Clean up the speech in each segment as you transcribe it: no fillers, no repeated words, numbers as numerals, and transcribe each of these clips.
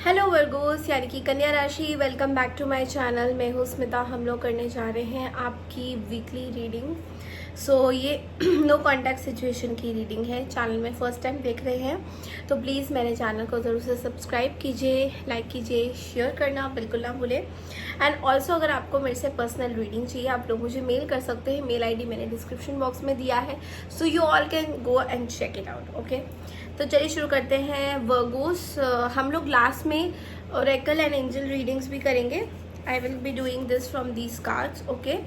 Hello Virgo's यानी कि कन्या राशि, welcome back to my channel. मैं हूँ स्मिता। हम लोग करने जा रहे हैं आपकी वीकली रीडिंग। ये नो कॉन्टैक्ट सिचुएशन की रीडिंग है। चैनल में फर्स्ट टाइम देख रहे हैं तो प्लीज़ मेरे चैनल को ज़रूर से सब्सक्राइब कीजिए, लाइक कीजिए, शेयर करना बिल्कुल ना भूलें। एंड ऑल्सो अगर आपको मेरे से पर्सनल रीडिंग चाहिए आप लोग मुझे मेल कर सकते हैं। मेल ID मैंने डिस्क्रिप्शन बॉक्स में दिया है, so you all can go and check it out. Okay, तो चलिए शुरू करते हैं। वर्गोस, हम लोग लास्ट में ओरेकल एंड एंजल रीडिंग्स भी करेंगे। I will be doing this from these cards. Okay,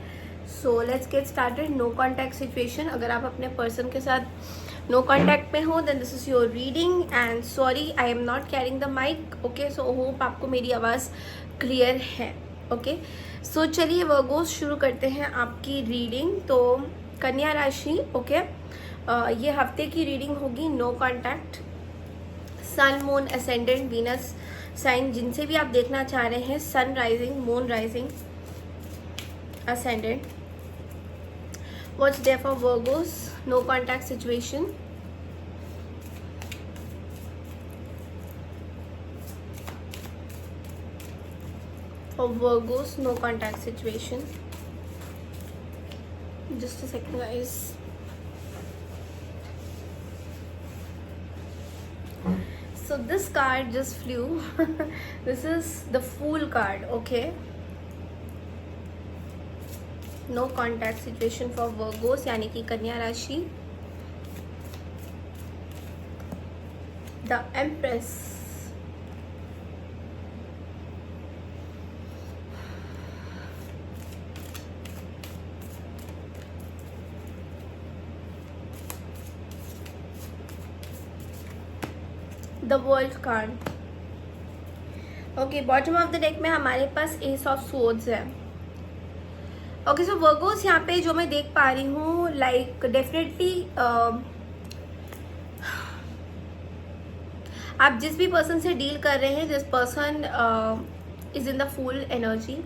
so let's get started. No contact situation, अगर आप अपने पर्सन के साथ नो कॉन्टैक्ट में हो then this is your reading. And sorry I am not carrying the mic. Okay, so hope आपको मेरी आवाज़ क्लियर है। ओके, सो चलिए वर्गोस शुरू करते हैं आपकी रीडिंग। तो कन्या राशि, ओके, ये हफ्ते की रीडिंग होगी no contact. Sun, moon, ascendant, Venus sign जिनसे भी आप देखना चाह रहे हैं, sun rising, moon rising, ascendant. What's there for Virgos? No contact situation. For Virgos, no contact situation. Just a second, guys. So this card just flew. This is the Fool card. Okay. No contact situation for Virgos यानी कि कन्या राशि। The empress, the world card. Okay, bottom of the deck में हमारे पास ace of swords है। Okay, so Virgos यहाँ पे जो मैं देख पा रही हूँ, लाइक डेफिनेटली आप जिस भी पर्सन से डील कर रहे हैं, this person is in the full energy.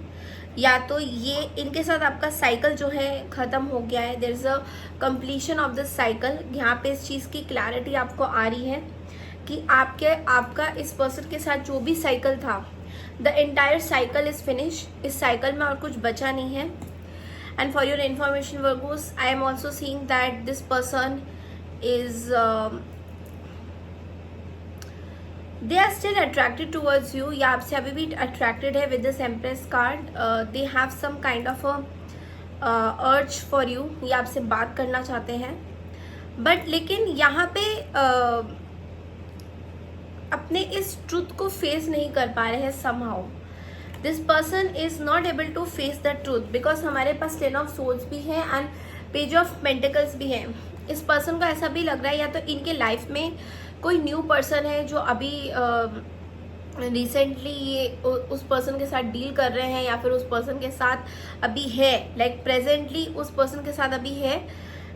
या तो ये इनके साथ आपका साइकिल जो है ख़त्म हो गया है, there is a completion of this cycle. यहाँ पे इस चीज़ की क्लैरिटी आपको आ रही है कि आपका इस पर्सन के साथ जो भी साइकिल था, the entire cycle is finish. इस साइकिल में और कुछ बचा नहीं है। And for your information Virgos, I am also seeing that this person is they are still attracted towards you, या आपसे अभी भी attracted है with this Empress card. They have some kind of a urge for you, या आपसे बात करना चाहते हैं, बट लेकिन यहाँ पे अपने इस ट्रूथ को फेस नहीं कर पा रहे हैं somehow. This person is not able to face the truth because हमारे पास 10 ऑफ सोर्ड्स भी है एंड पेज ऑफ पेंटिकल्स भी है। इस पर्सन को ऐसा भी लग रहा है या तो इनके लाइफ में कोई न्यू पर्सन है जो अभी रिसेंटली ये उस पर्सन के साथ डील कर रहे हैं, या फिर उस पर्सन के साथ अभी है, लाइक प्रेजेंटली उस पर्सन के साथ अभी है,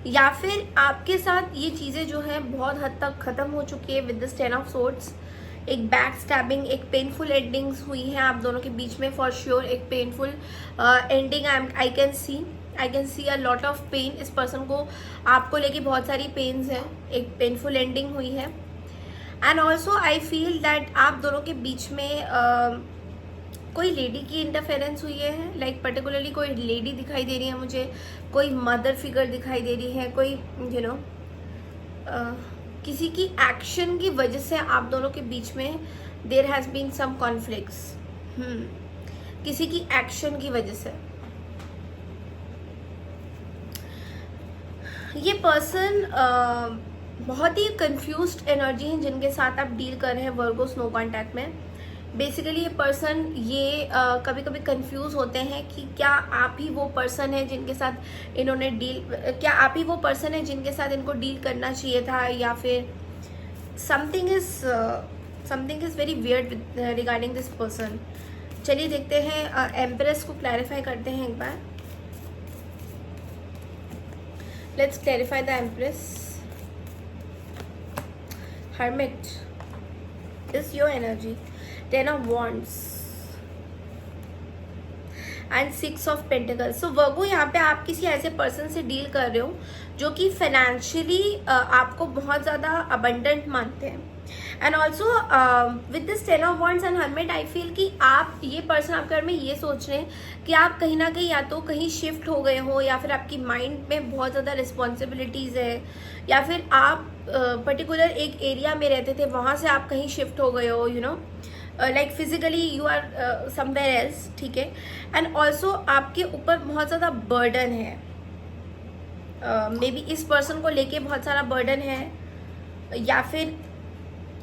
या फिर आपके साथ ये चीज़ें जो है बहुत हद तक ख़त्म हो चुकी है विद दिस 10 ऑफ सोर्ड्स। एक बैक स्टैबिंग, एक पेनफुल एंडिंग्स हुई है आप दोनों के बीच में फॉर श्योर। एक painful ending I can see a lot of pain. इस पर्सन को आपको लेके बहुत सारी पेन्स हैं। एक पेनफुल एंडिंग हुई है and also I feel that आप दोनों के बीच में कोई लेडी की इंटरफेरेंस हुई है। लाइक पर्टिकुलरली कोई लेडी दिखाई दे रही है मुझे, कोई मदर फिगर दिखाई दे रही है, कोई किसी की एक्शन की वजह से आप दोनों के बीच में there has been some conflicts. किसी की एक्शन की वजह से ये पर्सन बहुत ही कंफ्यूज्ड एनर्जी है जिनके साथ आप डील कर रहे हैं वर्गोस नो कॉन्टैक्ट में। बेसिकली ये पर्सन ये कभी कभी कंफ्यूज होते हैं कि क्या आप ही वो पर्सन है जिनके साथ इन्होंने क्या आप ही वो पर्सन है जिनके साथ इनको डील करना चाहिए था, या फिर something is very weird regarding this person. चलिए देखते हैं, एम्प्रेस को क्लैरिफाई करते हैं एक बार। Let's clarify the empress. Hermit is your energy, 10 of Wands and 6 of Pentacles। So Virgo यहाँ पे आप किसी ऐसे पर्सन से डील कर रहे हो जो कि फाइनेंशियली आपको बहुत ज़्यादा अबंडेंट मानते हैं and also with this 10 of wands and hermit I feel कि आप, ये पर्सन आपके बारे में ये सोच रहे हैं कि आप कहीं ना कहीं या तो कहीं शिफ्ट हो गए हो, या फिर आपकी माइंड में बहुत ज़्यादा रिस्पॉन्सिबिलिटीज़ है, या फिर आप पर्टिकुलर एक एरिया में रहते थे, वहाँ से आप कहीं शिफ्ट हो गए हो, you know, like physically you are somewhere else, ठीक है। एंड ऑल्सो आपके ऊपर बहुत ज़्यादा बर्डन है, मे बी इस पर्सन को लेके बहुत सारा बर्डन है, या फिर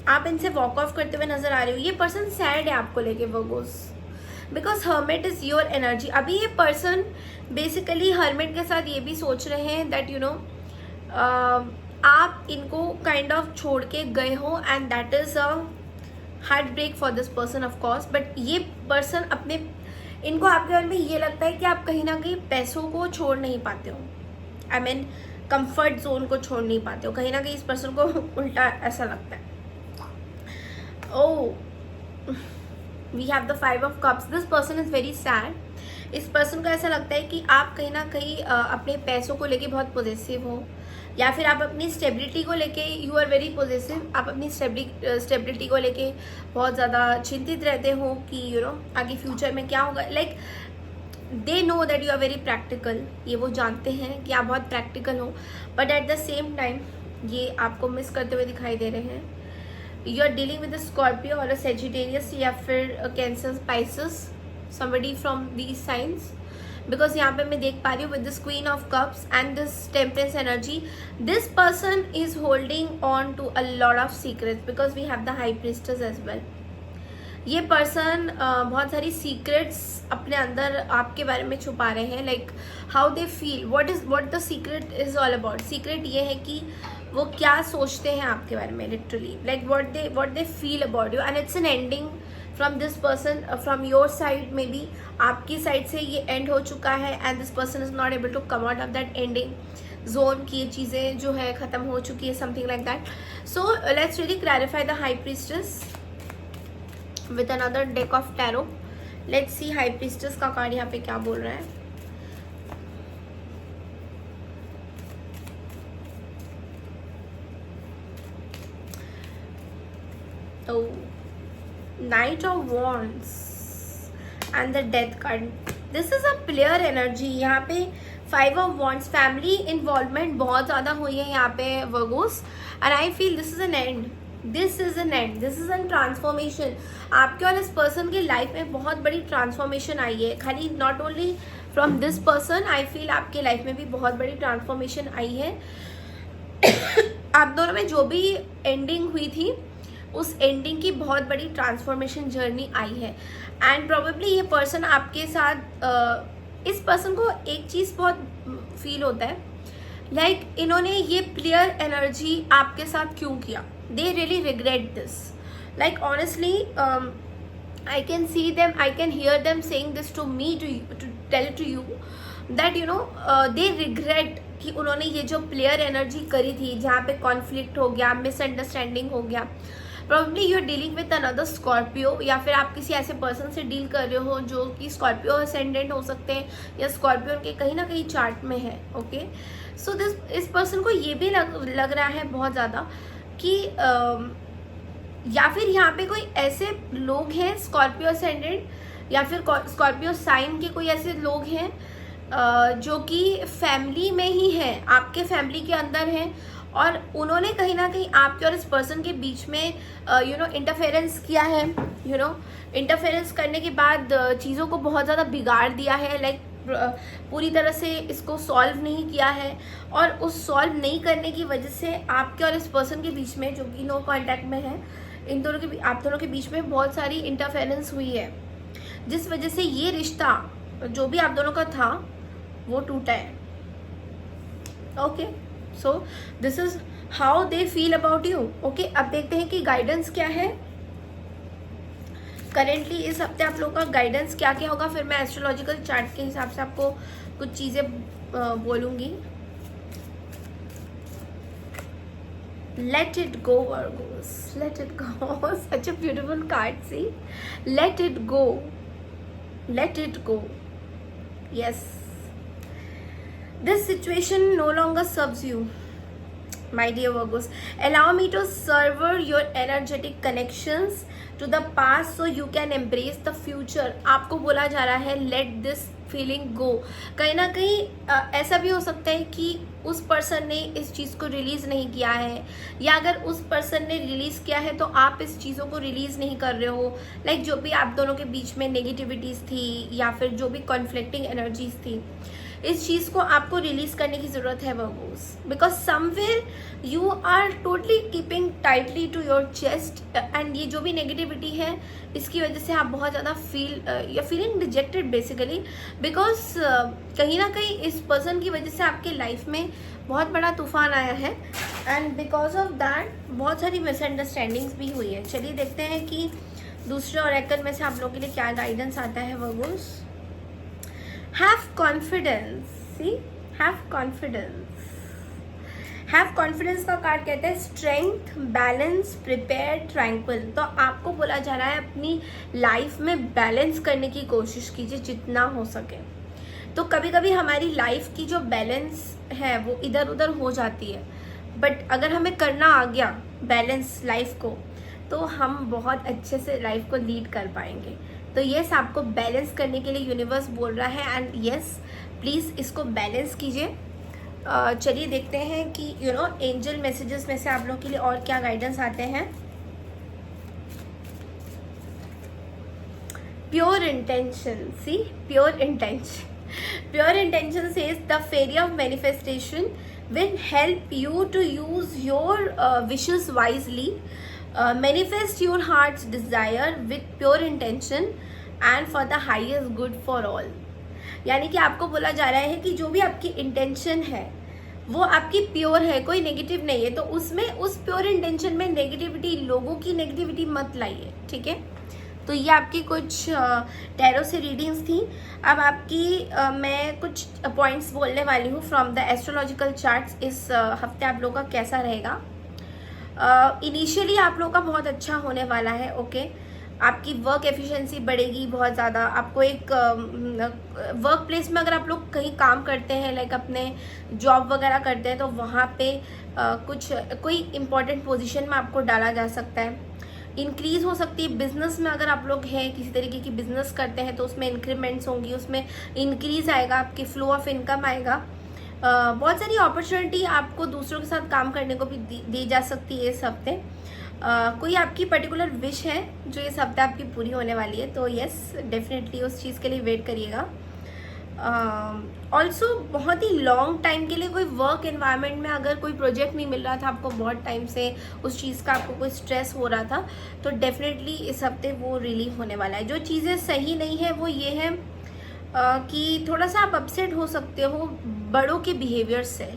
आप इनसे वॉक ऑफ करते हुए नजर आ रहे हो। ये पर्सन सैड है आपको लेके Virgo's, because hermit is your energy. अभी ये पर्सन बेसिकली हर्मिट के साथ ये भी सोच रहे हैं दैट यू नो आप इनको काइंड ऑफ छोड़ के गए हो, and that is a heartbreak for this person of course. But ये पर्सन अपने, इनको आपके बारे में ये लगता है कि आप कहीं ना कहीं पैसों को छोड़ नहीं पाते हो, आई मीन कंफर्ट जोन को छोड़ नहीं पाते हो, कहीं ना कहीं इस पर्सन को उल्टा ऐसा लगता है। Oh, we have the 5 of cups. This person is very sad. इस पर्सन को ऐसा लगता है कि आप कहीं ना कहीं अपने पैसों को लेके बहुत पॉजिटिव हो, या फिर आप अपनी स्टेबिलिटी को लेके यू आर वेरी पॉजिटिव। आप अपनी स्टेबिलिटी को लेके बहुत ज़्यादा चिंतित रहते हो कि यू नो आगे फ्यूचर में क्या होगा। Like they know that you are very practical, ये वो जानते हैं कि आप बहुत प्रैक्टिकल हो, but at the same time ये आपको मिस करते हुए दिखाई दे रहे हैं। You are dealing with Scorpio और सेजिटेरियस, या फिर Cancer, Pisces, somebody from these signs, because यहाँ पे मैं देख पा रही हूँ with this queen of cups and this temperance energy, this person is holding on to a lot of secrets because we have the high priestess as well. ये person बहुत सारी सीक्रेट्स अपने अंदर आपके बारे में छुपा रहे हैं, like how they feel, what the secret is all about. Secret ये है कि वो क्या सोचते हैं आपके बारे में, literally like what they feel about you, and it's an ending from this person, from your side. Maybe आपकी साइड से ये एंड हो चुका है, and this person is not able to come out of that ending zone, की ये चीज़ें जो है ख़त्म हो चुकी है, something like that. So let's really clarify the high priestess with another deck of tarot. Let's see high priestess का कार्ड यहाँ पे क्या बोल रहा है। तो Knight of Wands and the Death card. This is a player energy. यहाँ पे 5 of Wands, फैमिली इन्वॉल्वमेंट बहुत ज़्यादा हुई है यहाँ पे Virgo's, and I feel this is an end. This is an and, this is an transformation. आपके और इस पर्सन की लाइफ में बहुत बड़ी ट्रांसफॉर्मेशन आई है, खाली not only from this person, I feel आपके लाइफ में भी बहुत बड़ी ट्रांसफॉर्मेशन आई है। आप दोनों में जो भी एंडिंग हुई थी, उस एंडिंग की बहुत बड़ी ट्रांसफॉर्मेशन जर्नी आई है, एंड प्रोबेबली ये पर्सन आपके साथ, इस पर्सन को एक चीज़ बहुत फील होता है, लाइक इन्होंने ये प्लेयर एनर्जी आपके साथ क्यों किया। They really regret this. Like honestly, I can see them, I can hear them saying this to me, to tell to you that you know they regret कि उन्होंने ये जो प्लेयर एनर्जी करी थी, जहाँ पे कॉन्फ्लिक्ट हो गया, मिसअंडरस्टैंडिंग हो गया। Probably you are dealing with another Scorpio, या फिर आप किसी ऐसे पर्सन से डील कर रहे हो जो कि स्कॉर्पियो असेंडेंट हो सकते हैं, या स्कॉर्पियो के कहीं ना कहीं चार्ट में है। ओके, सो इस पर्सन को ये भी लग रहा है बहुत ज़्यादा कि या फिर यहाँ पे कोई ऐसे लोग हैं स्कॉर्पियो असेंडेंट, या फिर स्कॉर्पियो साइन के कोई ऐसे लोग हैं जो कि फैमिली में ही हैं, आपके फैमिली के अंदर हैं, और उन्होंने कहीं ना कहीं आपके और इस पर्सन के बीच में यू नो इंटरफेरेंस किया है। यू नो इंटरफेरेंस करने के बाद चीज़ों को बहुत ज़्यादा बिगाड़ दिया है, लाइक पूरी तरह से इसको सॉल्व नहीं किया है, और उस सॉल्व नहीं करने की वजह से आपके और इस पर्सन के बीच में, जो कि नो कांटेक्ट में है, इन दोनों के, आप दोनों के बीच में बहुत सारी इंटरफेरेंस हुई है, जिस वजह से ये रिश्ता जो भी आप दोनों का था वो टूटा है। Okay, so this is how they feel about you. Okay, अब देखते हैं कि गाइडेंस क्या है करेंटली इस हफ्ते आप लोगों का गाइडेंस क्या क्या होगा। फिर मैं एस्ट्रोलॉजिकल चार्ट के हिसाब से आपको कुछ चीज़ें बोलूँगी। Let it go, Virgos. Let it go. Such a beautiful card, see? Let it go. Let it go. Yes. This situation no longer serves you. My dear Virgos, allow me to serve your energetic connections to the past so you can embrace the future. आपको बोला जा रहा है let this feeling go. कहीं ना कहीं ऐसा भी हो सकता है कि उस पर्सन ने इस चीज़ को रिलीज़ नहीं किया है, या अगर उस पर्सन ने रिलीज़ किया है तो आप इस चीज़ों को रिलीज़ नहीं कर रहे हो. लाइक जो भी आप दोनों के बीच में नेगेटिविटीज़ थी या फिर जो भी कॉन्फ्लिक्टिंग एनर्जीज थी, इस चीज़ को आपको रिलीज करने की ज़रूरत है Virgos. Because somewhere you are totally keeping tightly to your chest, and ये जो भी नेगेटिविटी है इसकी वजह से आप बहुत ज़्यादा you feeling rejected basically. Because कहीं ना कहीं इस पर्सन की वजह से आपके लाइफ में बहुत बड़ा तूफान आया है, एंड बिकॉज ऑफ दैट बहुत सारी मिसअंडरस्टैंडिंग्स भी हुई है. चलिए देखते हैं कि दूसरे ऑरेकल में से आप लोगों के लिए क्या गाइडेंस आता है Virgo's. Have confidence. See, have confidence. Have confidence का कार्ड कहता है स्ट्रेंथ, बैलेंस, प्रिपेयर, ट्रैंक्विल. तो आपको बोला जा रहा है अपनी लाइफ में बैलेंस करने की कोशिश कीजिए जितना हो सके. तो कभी कभी हमारी लाइफ की जो बैलेंस है वो इधर उधर हो जाती है, बट अगर हमें करना आ गया बैलेंस लाइफ को, तो हम बहुत अच्छे से लाइफ को लीड कर पाएंगे. तो यस, आपको बैलेंस करने के लिए यूनिवर्स बोल रहा है, एंड यस प्लीज़ इसको बैलेंस कीजिए. चलिए देखते हैं कि एंजल मैसेजेस में से आप लोगों के लिए और क्या गाइडेंस आते हैं. Pure intention. See, pure intention says the fairy of manifestation will help you to use your wishes wisely. Manifest your heart's desire with pure intention and for the highest good for all. यानी कि आपको बोला जा रहा है कि जो भी आपकी इंटेंशन है वो आपकी प्योर है, कोई नेगेटिव नहीं है. तो उसमें उस प्योर इंटेंशन में नेगेटिविटी, लोगों की नेगेटिविटी मत लाइए, ठीक है. तो ये आपकी कुछ टैरो से रीडिंग्स थी. अब आपकी मैं कुछ पॉइंट्स बोलने वाली हूँ फ्रॉम द एस्ट्रोलॉजिकल चार्ट्स. इस हफ्ते आप लोगों का कैसा रहेगा. इनिशियली आप लोगों का बहुत अच्छा होने वाला है. ओके, आपकी वर्क एफिशिएंसी बढ़ेगी बहुत ज़्यादा. आपको एक वर्क प्लेस में अगर आप लोग कहीं काम करते हैं, लाइक अपने जॉब वगैरह करते हैं, तो वहाँ पे कोई इम्पोर्टेंट पोजीशन में आपको डाला जा सकता है. इंक्रीज़ हो सकती है बिजनेस में. अगर आप लोग हैं किसी तरीके की बिजनेस करते हैं तो उसमें इंक्रीमेंट्स होंगी, उसमें इंक्रीज़ आएगा, आपकी फ्लो ऑफ इनकम आएगा. बहुत सारी अपॉर्चुनिटी आपको दूसरों के साथ काम करने को भी दी जा सकती है इस हफ्ते. कोई आपकी पर्टिकुलर विश है जो इस हफ्ते आपकी पूरी होने वाली है, तो यस डेफिनेटली उस चीज़ के लिए वेट करिएगा. ऑल्सो बहुत ही लॉन्ग टाइम के लिए कोई वर्क एनवायरनमेंट में अगर कोई प्रोजेक्ट नहीं मिल रहा था आपको, बहुत टाइम से उस चीज़ का आपको कोई स्ट्रेस हो रहा था, तो डेफिनेटली इस हफ्ते वो रिलीव होने वाला है. जो चीज़ें सही नहीं है वो ये है कि थोड़ा सा आप अपसेट हो सकते हो बड़ों के बिहेवियर से.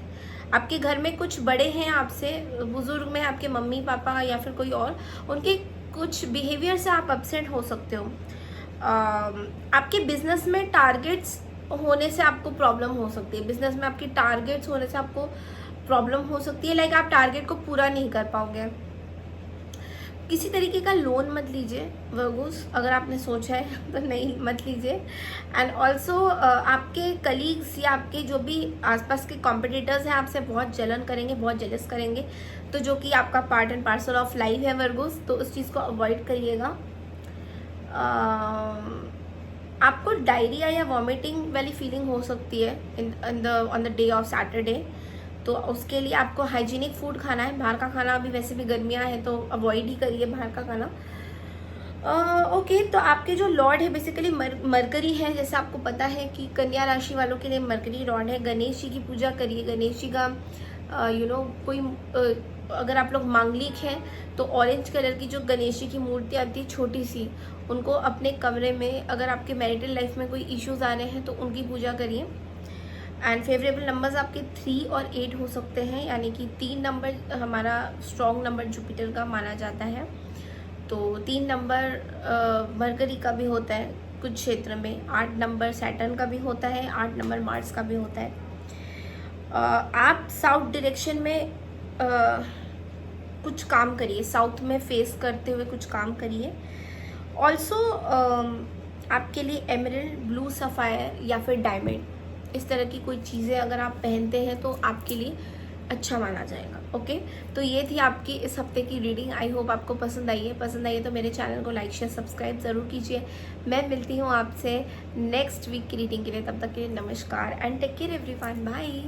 आपके घर में कुछ बड़े हैं आपसे, बुजुर्ग में आपके मम्मी पापा या फिर कोई और, उनके कुछ बिहेवियर से आप अपसेट हो सकते हो. आपके बिजनेस में टारगेट्स होने से आपको प्रॉब्लम हो सकती है. बिजनेस में आपकी टारगेट्स होने से आपको प्रॉब्लम हो सकती है, लाइक आप टारगेट को पूरा नहीं कर पाओगे. किसी तरीके का लोन मत लीजिए वर्गोस, अगर आपने सोचा है तो नहीं मत लीजिए. एंड ऑल्सो आपके कलीग्स या आपके जो भी आसपास के कॉम्पिटिटर्स हैं आपसे बहुत जलन करेंगे, बहुत जेलस करेंगे, तो जो कि आपका part and parcel of life है वर्गोस, तो उस चीज़ को अवॉइड करिएगा. आपको डायरिया या वॉमिटिंग वाली फीलिंग हो सकती है on the day of Saturday. तो उसके लिए आपको हाइजीनिक फूड खाना है. बाहर का खाना अभी वैसे भी गर्मियाँ हैं तो अवॉइड ही करिए बाहर का खाना. ओके, तो आपके जो लॉर्ड है बेसिकली मरकरी है. जैसे आपको पता है कि कन्या राशि वालों के लिए मरकरी लॉर्ड है. गणेश जी की पूजा करिए. गणेश जी का कोई अगर आप लोग मांगलिक हैं तो ऑरेंज कलर की जो गणेश जी की मूर्ति आती है छोटी सी, उनको अपने कमरे में, अगर आपके मैरिटल लाइफ में कोई इश्यूज आ रहे हैं तो उनकी पूजा करिए. एंड फेवरेबल नंबर्स आपके 3 और 8 हो सकते हैं, यानी कि 3 नंबर हमारा स्ट्रॉन्ग नंबर जुपिटर का माना जाता है. तो 3 नंबर मरकरी का भी होता है कुछ क्षेत्र में. 8 नंबर सैटर्न का भी होता है. 8 नंबर मार्स का भी होता है. आप साउथ डायरेक्शन में कुछ काम करिए. साउथ में फेस करते हुए कुछ काम करिए. ऑल्सो आपके लिए एमरल्ड, ब्लू सफ़ायर या फिर डायमंड, इस तरह की कोई चीज़ें अगर आप पहनते हैं तो आपके लिए अच्छा माना जाएगा। ओके, तो ये थी आपकी इस हफ्ते की रीडिंग। आई होप आपको पसंद आई है। पसंद आई है तो मेरे चैनल को लाइक शेयर सब्सक्राइब ज़रूर कीजिए। मैं मिलती हूँ आपसे नेक्स्ट वीक की रीडिंग के लिए। तब तक के लिए नमस्कार and take care everyone, bye.